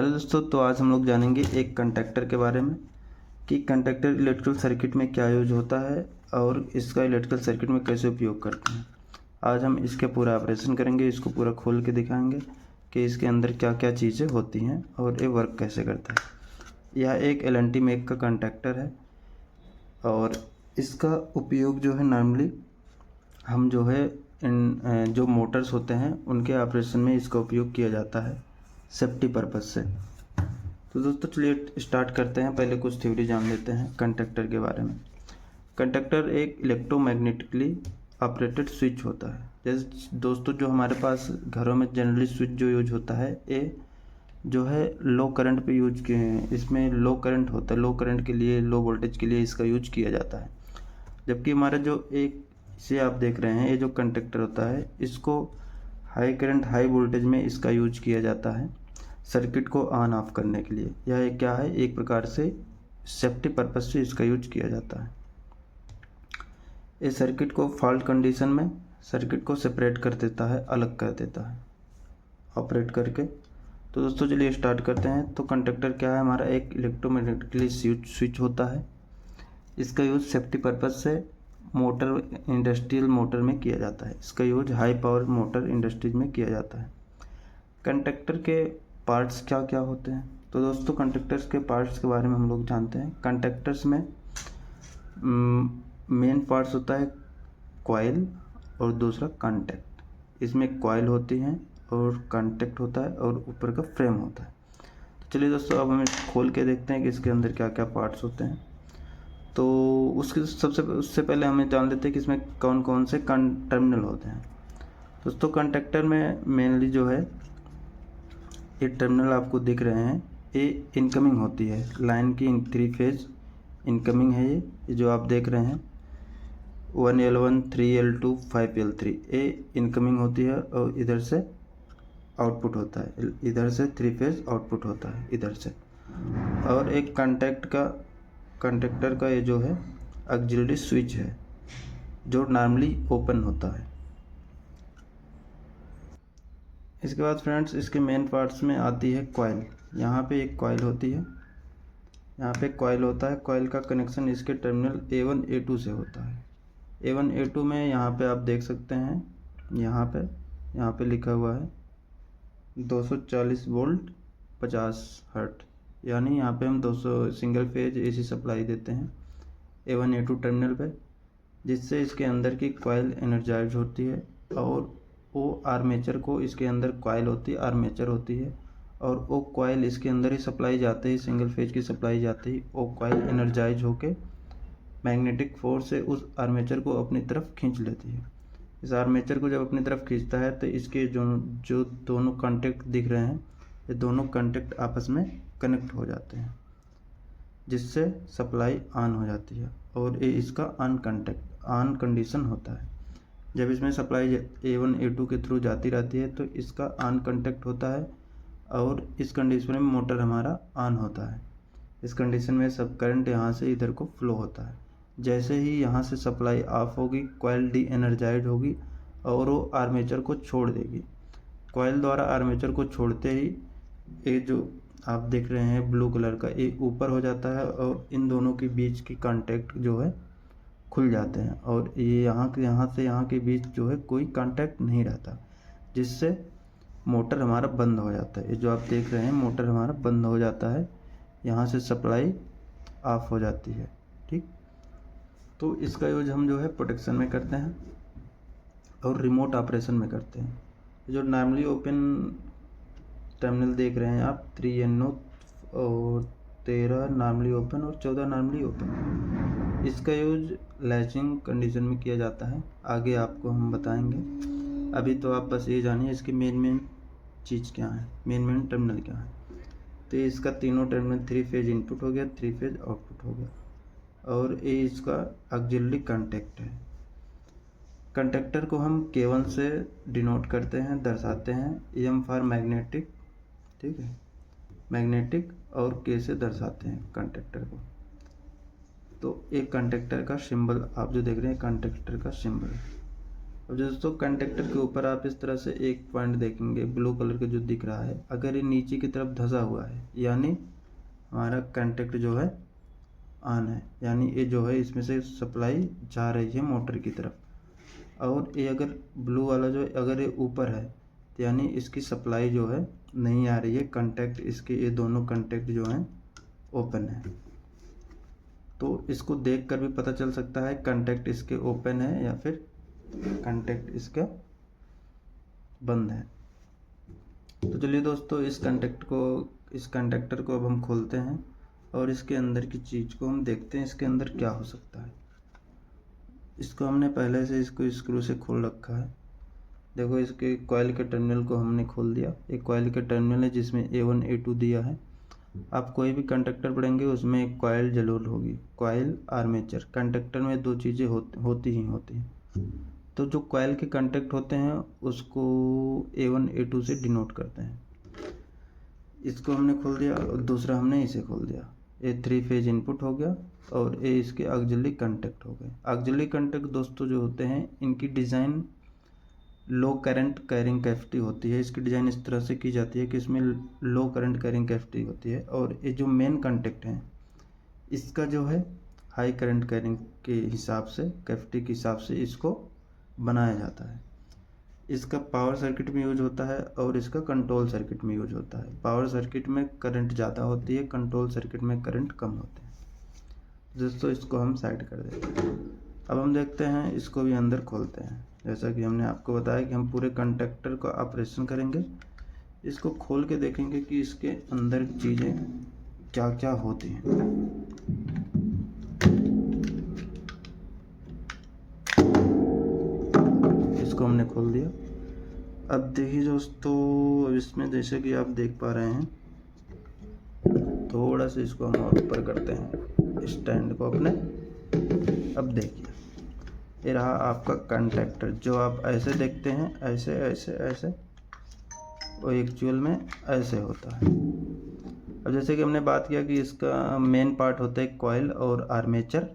Hello दोस्तों, तो आज हम लोग जानेंगे एक कंडक्टर के बारे में कि कंडक्टर इलेक्ट्रिकल सर्किट में क्या यूज होता है और इसका इलेक्ट्रिकल सर्किट में कैसे उपयोग करते हैं। आज हम इसके पूरा ऑपरेशन करेंगे, इसको पूरा खोल के दिखाएंगे कि इसके अंदर क्या क्या चीज़ें होती हैं और ये वर्क कैसे करता है। यह एक LNT मेक का कंडक्टर है और इसका उपयोग जो है नॉर्मली हम जो है इन जो मोटर्स होते हैं उनके ऑपरेशन में इसका उपयोग किया जाता है सेफ्टी पर्पज़ से। तो दोस्तों चलिए स्टार्ट करते हैं। पहले कुछ थ्योरी जान लेते हैं कंडक्टर के बारे में। कंडक्टर एक इलेक्ट्रोमैग्नेटिकली ऑपरेटेड स्विच होता है। जैसे दोस्तों जो हमारे पास घरों में जनरली स्विच जो यूज होता है ये जो है लो करंट पे यूज किए हैं। इसमें लो करंट होता है, लो करंट के लिए, लो वोल्टेज के लिए इसका यूज किया जाता है। जबकि हमारा जो एक इसे आप देख रहे हैं ये जो कंडक्टर होता है इसको हाई करंट हाई वोल्टेज में इसका यूज किया जाता है सर्किट को ऑन ऑफ करने के लिए। यह एक क्या है, एक प्रकार से सेफ्टी पर्पस से इसका यूज किया जाता है। इस सर्किट को फॉल्ट कंडीशन में सर्किट को सेपरेट कर देता है, अलग कर देता है ऑपरेट करके। तो दोस्तों चलिए स्टार्ट करते हैं। तो कंडक्टर क्या है, हमारा एक इलेक्ट्रोमैग्नेटिकली स्विच होता है। इसका यूज सेफ्टी पर्पस से मोटर, इंडस्ट्रियल मोटर में किया जाता है। इसका use high power motor industries में किया जाता है। कंडक्टर के पार्ट्स क्या क्या होते हैं, तो दोस्तों कंडक्टर्स के पार्ट्स के बारे में हम लोग जानते हैं। कंडक्टर्स में मेन पार्ट्स होता है कॉइल और दूसरा कॉन्टैक्ट। इसमें कॉइल होती हैं और कॉन्टैक्ट होता है और ऊपर का फ्रेम होता है। तो चलिए दोस्तों अब हम खोल के देखते हैं कि इसके अंदर क्या क्या पार्ट्स होते हैं। तो उससे पहले हमें जान लेते हैं कि इसमें कौन कौन से टर्मिनल होते हैं। दोस्तों कंडक्टर में मेनली जो है ये टर्मिनल आपको दिख रहे हैं, ये इनकमिंग होती है लाइन की। 3 फेज इनकमिंग है ये जो आप देख रहे हैं 1L1 3L2 5L3 ये इनकमिंग होती है और इधर से आउटपुट होता है, इधर से 3 फेज आउटपुट होता है इधर से। और एक कंडक्टर का ये जो है ऑक्सिलरी स्विच है जो नॉर्मली ओपन होता है। इसके बाद फ्रेंड्स इसके मेन पार्ट्स में आती है कॉइल। यहाँ पे एक कॉइल होती है, यहाँ पे कॉइल होता है। कॉइल का कनेक्शन इसके टर्मिनल A1 A2 से होता है। A1 A2 में यहाँ पे आप देख सकते हैं, यहाँ पे लिखा हुआ है 240 वोल्ट 50 हर्ट, यानी यहाँ पे हम 200 सिंगल फेज AC सप्लाई देते हैं A1 A2 टर्मिनल पे, जिससे इसके अंदर की कॉइल एनर्जाइज होती है और वो आर्मेचर को, इसके अंदर कॉइल होती है, आर्मेचर होती है, और वो कॉइल इसके अंदर ही सप्लाई जाते ही, सिंगल फेज की सप्लाई जाते ही वो कॉइल एनर्जाइज होके मैग्नेटिक फोर्स से उस आर्मेचर को अपनी तरफ खींच लेती है। इस आर्मेचर को जब अपनी तरफ खींचता है तो इसके जो दोनों कॉन्टैक्ट दिख रहे हैं ये दोनों कॉन्टैक्ट आपस में कनेक्ट हो जाते हैं, जिससे सप्लाई ऑन हो जाती है और ये इसका ऑन कंडीशन होता है। जब इसमें सप्लाई A1 A2 के थ्रू जाती रहती है तो इसका ऑन कॉन्टैक्ट होता है और इस कंडीशन में मोटर हमारा ऑन होता है। इस कंडीशन में सब करंट यहाँ से इधर को फ्लो होता है। जैसे ही यहाँ से सप्लाई ऑफ होगी कॉइल डी एनर्जाइज होगी और वो आर्मेचर को छोड़ देगी। कॉइल द्वारा आर्मेचर को छोड़ते ही ये जो आप देख रहे हैं ब्लू कलर का ये ऊपर हो जाता है और इन दोनों के बीच की कॉन्टैक्ट जो है खुल जाते हैं और ये यहाँ से यहाँ के बीच जो है कोई कांटेक्ट नहीं रहता, जिससे मोटर हमारा बंद हो जाता है। ये जो आप देख रहे हैं मोटर हमारा बंद हो जाता है, यहाँ से सप्लाई ऑफ हो जाती है। ठीक, तो इसका यूज हम जो है प्रोटेक्शन में करते हैं और रिमोट ऑपरेशन में करते हैं। जो नॉर्मली ओपन टर्मिनल देख रहे हैं आप 3NO और 13 नॉर्मली ओपन और 14 नॉर्मली ओपन, इसका यूज लैचिंग कंडीशन में किया जाता है। आगे आपको हम बताएंगे, अभी तो आप बस ये जानिए इसकी मेन चीज़ क्या है, मेन टर्मिनल क्या है। तो इसका तीनों टर्मिनल 3 फेज इनपुट हो गया, 3 फेज आउटपुट हो गया और ये इसका ऑक्सिलरी कॉन्टैक्ट है। कंडक्टर को हम K1 से डिनोट करते हैं, दर्शाते हैं। M फॉर मैग्नेटिक, ठीक है, मैग्नेटिक, और K से दर्शाते हैं कंडक्टर को। तो एक कंडक्टर का सिंबल आप जो देख रहे हैं कंडक्टर का सिंबल है। अब दोस्तों कंडक्टर के ऊपर आप इस तरह से एक पॉइंट देखेंगे ब्लू कलर का जो दिख रहा है, अगर ये नीचे की तरफ धंसा हुआ है यानी हमारा कंडक्टर जो है ऑन है, यानी ये जो है इसमें से सप्लाई जा रही है मोटर की तरफ। और ये अगर ब्लू वाला जो अगर ये ऊपर है तो यानी इसकी सप्लाई जो है नहीं आ रही है, कंटैक्ट इसके ये दोनों कंटैक्ट जो हैं ओपन है। तो इसको देखकर भी पता चल सकता है कंटैक्ट इसके ओपन है या फिर कंटैक्ट इसका बंद है। तो चलिए दोस्तों इस कंडक्टर को अब हम खोलते हैं और इसके अंदर की चीज़ को हम देखते हैं इसके अंदर क्या हो सकता है। इसको हमने पहले से इसको स्क्रू से खोल रखा है। देखो इसके कॉइल के टर्मिनल को हमने खोल दिया। एक कॉइल के टर्मिनल है जिसमें A1 A2 दिया है। आप कोई भी कंडक्टर पढ़ेंगे उसमें एक कॉइल जरूर होगी, कॉइल आर्मेचर। कंडक्टर में दो चीज़ें होती हैं। तो जो कॉइल के कंटैक्ट होते हैं उसको A1 A2 से डिनोट करते हैं। इसको हमने खोल दिया और दूसरा हमने इसे खोल दिया। ये 3 फेज इनपुट हो गया और ये इसके ऑक्सिलरी कंटैक्ट हो गए। ऑक्सिलरी कंटैक्ट दोस्तों जो होते हैं इनकी डिज़ाइन लो करंट कैरिंग कैपेसिटी होती है। इसकी डिज़ाइन इस तरह से की जाती है कि इसमें लो करंट कैरिंग कैपेसिटी होती है और ये जो मेन कंटैक्ट हैं इसका जो है हाई करंट कैरिंग के हिसाब से, कैपेसिटी के हिसाब से इसको बनाया जाता है। इसका पावर सर्किट में यूज होता है और इसका कंट्रोल सर्किट में यूज होता है। पावर सर्किट में करंट ज़्यादा होती है, कंट्रोल सर्किट में करंट कम होते हैं। दोस्तों इसको हम साइड कर देते हैं। अब हम देखते हैं इसको भी अंदर खोलते हैं। जैसा कि हमने आपको बताया कि हम पूरे कंडक्टर का ऑपरेशन करेंगे। इसको खोल के देखेंगे कि इसके अंदर चीज़ें क्या क्या होती हैं। इसको हमने खोल दिया। अब देखिए दोस्तों, अब इसमें जैसे कि आप देख पा रहे हैं, थोड़ा सा इसको हम और ऊपर करते हैं स्टैंड को अपने। अब देखिए ये रहा आपका कंडक्टर जो आप ऐसे देखते हैं, ऐसे ऐसे ऐसे, और एक्चुअल में ऐसे होता है। अब जैसे कि हमने बात किया कि इसका मेन पार्ट होता है कॉइल और आर्मेचर।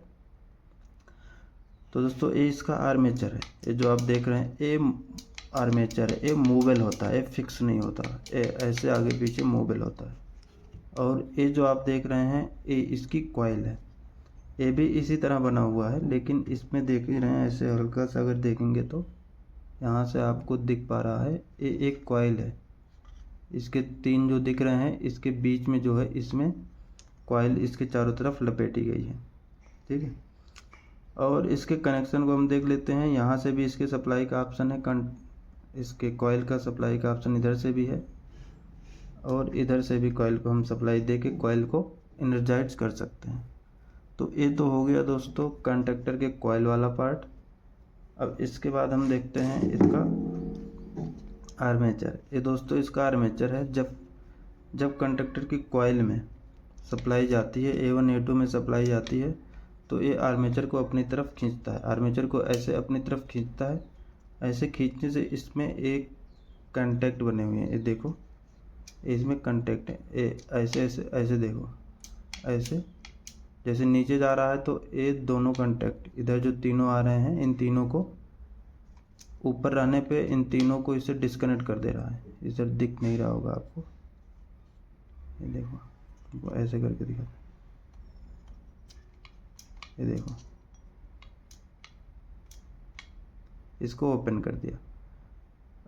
तो दोस्तों ये इसका आर्मेचर है, ये जो आप देख रहे हैं ये आर्मेचर है। ये मूवेबल होता है, ये फिक्स नहीं होता, ये ऐसे आगे पीछे मूवेबल होता है। और ये जो आप देख रहे हैं ये इसकी कॉइल है, ये भी इसी तरह बना हुआ है, लेकिन इसमें देख ही रहे हैं ऐसे हल्का सा अगर देखेंगे तो यहाँ से आपको दिख पा रहा है ये एक कॉइल है। इसके 3 जो दिख रहे हैं इसके बीच में जो है इसमें कॉइल इसके चारों तरफ लपेटी गई है, ठीक है। और इसके कनेक्शन को हम देख लेते हैं। यहाँ से भी इसके सप्लाई का ऑप्शन है, इसके कॉइल का सप्लाई का ऑप्शन इधर से भी है और इधर से भी कॉइल को हम सप्लाई दे के कॉइल को एनर्जाइज कर सकते हैं। तो ये तो हो गया दोस्तों कंडक्टर के कॉइल वाला पार्ट। अब इसके बाद हम देखते हैं इसका आर्मेचर। ये दोस्तों इसका आर्मेचर है। जब कंडक्टर की कॉइल में सप्लाई जाती है, A1 A2 में सप्लाई जाती है, तो ये आर्मेचर को अपनी तरफ खींचता है। आर्मेचर को ऐसे अपनी तरफ खींचता है। ऐसे खींचने से इसमें एक कंटैक्ट बने हुए हैं, ये देखो इसमें कंटैक्ट है। ये ऐसे ऐसे ऐसे देखो, ऐसे जैसे नीचे जा रहा है तो ये दोनों कंटैक्ट इधर जो तीनों आ रहे हैं, इन तीनों को ऊपर रहने पे इन तीनों को इससे डिस्कनेक्ट कर दे रहा है। इधर दिख नहीं रहा होगा आपको, ये देखो ऐसे करके दिखा, ये देखो इसको ओपन कर दिया।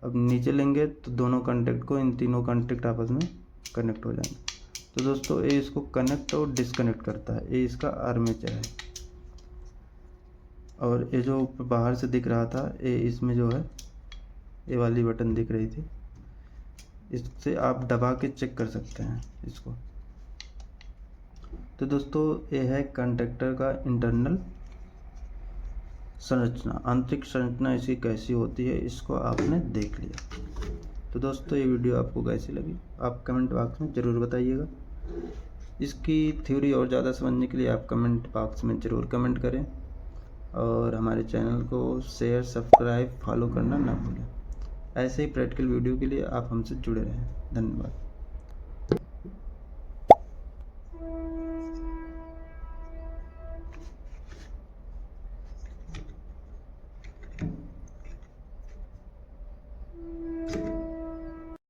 अब नीचे लेंगे तो दोनों कंटैक्ट को, इन तीनों कंटैक्ट आपस में कनेक्ट हो जाएंगे। तो दोस्तों ये इसको कनेक्ट और डिस्कनेक्ट करता है, ये इसका आर्मेचर है। और ये जो बाहर से दिख रहा था, ये इसमें जो है ये वाली बटन दिख रही थी, इससे आप दबा के चेक कर सकते हैं इसको। तो दोस्तों ये है कंडक्टर का इंटरनल संरचना, आंतरिक संरचना इसकी कैसी होती है, इसको आपने देख लिया। तो दोस्तों ये वीडियो आपको कैसी लगी आप कमेंट बॉक्स में ज़रूर बताइएगा। इसकी थ्योरी और ज़्यादा समझने के लिए आप कमेंट बॉक्स में ज़रूर कमेंट करें और हमारे चैनल को शेयर, सब्सक्राइब, फॉलो करना ना भूलें। ऐसे ही प्रैक्टिकल वीडियो के लिए आप हमसे जुड़े रहें। धन्यवाद।